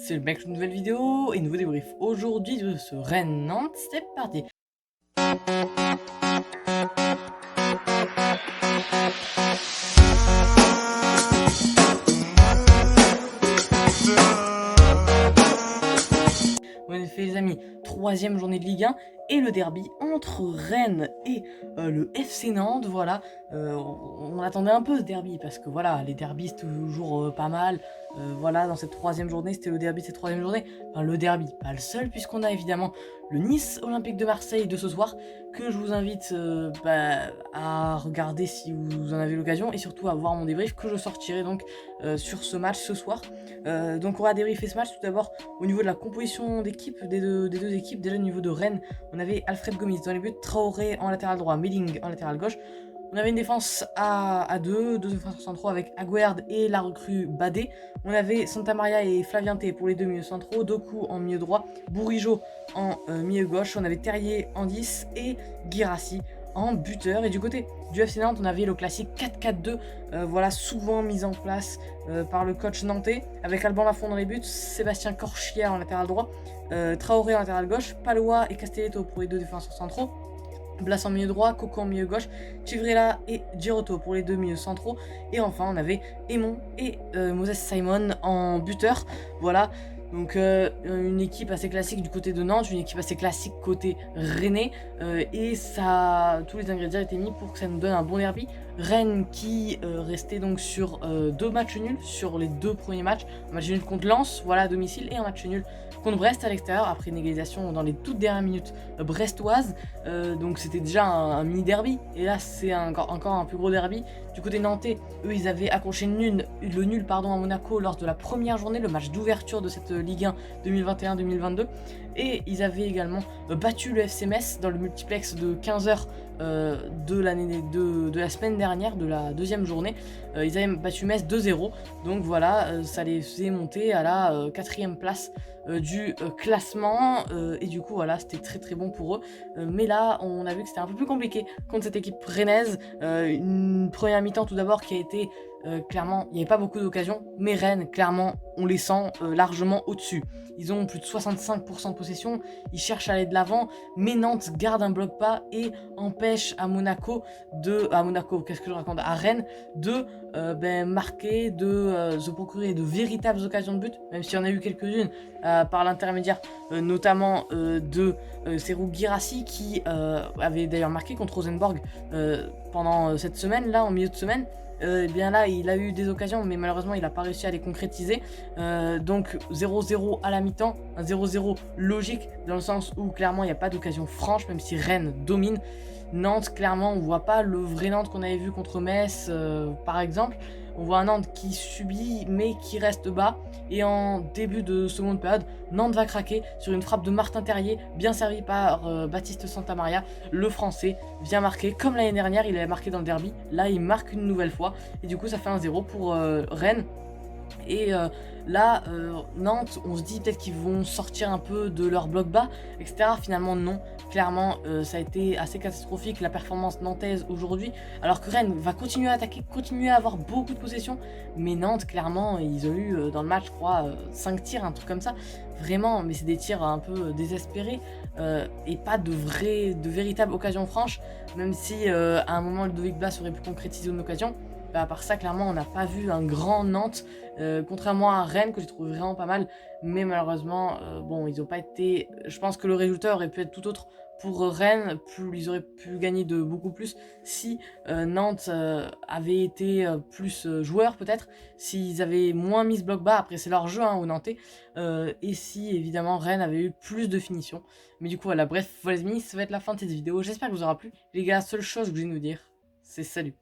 c'est le mec, une nouvelle vidéo et nouveau débrief aujourd'hui de ce Rennes-Nantes, c'est parti. En effet les amis, troisième journée de Ligue 1 et le derby entre Rennes et le FC Nantes, voilà. On attendait un peu ce derby parce que voilà, les derbys c'est toujours pas mal. Voilà, dans cette troisième journée, c'était le derby de cette troisième journée. Enfin, le derby, pas le seul, puisqu'on a évidemment le Nice Olympique de Marseille de ce soir, que je vous invite à regarder si vous en avez l'occasion, et surtout à voir mon débrief que je sortirai donc sur ce match ce soir. Donc on va débriefer ce match tout d'abord au niveau de la composition d'équipe des deux équipes. Déjà au niveau de Rennes, on avait Alfred Gomis dans les buts, Traoré en latéral droit, Méling en latéral gauche. On avait une défense à deux défenseurs centraux avec Aguerd et la recrue Badé. On avait Santa Maria et Flaviante pour les deux milieux centraux, Doku en milieu droit, Bourigeaud en milieu gauche. On avait Terrier en 10 et Guirassy en buteur. Et du côté du FC Nantes, on avait le classique 4-4-2, voilà, souvent mis en place par le coach nantais, avec Alban Lafont dans les buts, Sébastien Corchia en latéral droit, Traoré en latéral gauche, Palois et Castelletto pour les deux défenseurs centraux, Blas en milieu droit, Coco en milieu gauche, Chivrella et Giroto pour les deux milieux centraux. Et enfin, on avait Aymon et Moses Simon en buteur. Voilà, donc une équipe assez classique du côté de Nantes, une équipe assez classique côté rennais. Et ça, tous les ingrédients étaient mis pour que ça nous donne un bon derby. Rennes qui restait donc sur deux matchs nuls sur les deux premiers matchs. Un match nul contre Lens, voilà, à domicile, et un match nul contre Brest à l'extérieur, après une égalisation dans les toutes dernières minutes brestoises. Donc c'était déjà un mini derby, et là c'est encore un plus gros derby. Du côté nantais, eux ils avaient accroché le nul à Monaco lors de la première journée, le match d'ouverture de cette Ligue 1 2021-2022, et ils avaient également battu le FC Metz dans le multiplex de 15h de la semaine dernière, de la deuxième journée. Ils avaient battu Metz 2-0, donc voilà, ça les faisait monter à la 4e place du classement, et du coup voilà, c'était très très bon pour eux. Mais là on a vu que c'était un peu plus compliqué contre cette équipe rennaise. Une première mi-temps tout d'abord qui a été clairement, il n'y avait pas beaucoup d'occasions, mais Rennes, clairement, on les sent largement au-dessus. Ils ont plus de 65% de possession, ils cherchent à aller de l'avant, mais Nantes garde un bloc pas et empêche à qu'est-ce que je raconte, à Rennes de marquer, de se procurer de véritables occasions de but, même s'il y en a eu quelques-unes par l'intermédiaire notamment de Serhou Guirassy, qui avait d'ailleurs marqué contre Rosenborg pendant cette semaine, là en milieu de semaine. Bien là il a eu des occasions, mais malheureusement il n'a pas réussi à les concrétiser. Donc 0-0 à la mi-temps, un 0-0 logique dans le sens où clairement il n'y a pas d'occasion franche, même si Rennes domine. Nantes, clairement on voit pas le vrai Nantes qu'on avait vu contre Metz par exemple. On voit un Nantes qui subit mais qui reste bas, et en début de seconde période, Nantes va craquer sur une frappe de Martin Terrier, bien servi par Baptiste Santamaria. Le français vient marquer, comme l'année dernière il avait marqué dans le derby, là il marque une nouvelle fois, et du coup ça fait 1-0 pour Rennes. Et là, Nantes, on se dit peut-être qu'ils vont sortir un peu de leur bloc bas, etc. Finalement, non. Clairement, ça a été assez catastrophique la performance nantaise aujourd'hui. Alors que Rennes va continuer à attaquer, continuer à avoir beaucoup de possession. Mais Nantes, clairement, ils ont eu dans le match, je crois, 5 tirs, un truc comme ça. Vraiment, mais c'est des tirs un peu désespérés et pas de véritables occasions franches. Même si à un moment, Ludovic Blas aurait pu concrétiser une occasion. À part ça, clairement, on n'a pas vu un grand Nantes, contrairement à Rennes, que j'ai trouvé vraiment pas mal. Mais malheureusement, bon, ils n'ont pas été... Je pense que le résultat aurait pu être tout autre pour Rennes. Ils auraient pu gagner de beaucoup plus si Nantes avait été plus joueur, peut-être. S'ils avaient moins mis ce bloc bas, après c'est leur jeu hein, aux Nantais. Et si, évidemment, Rennes avait eu plus de finition. Mais du coup, voilà, bref, voilà les amis, ça va être la fin de cette vidéo. J'espère que vous aura plu. Les gars, seule chose que je vais vous dire, c'est salut.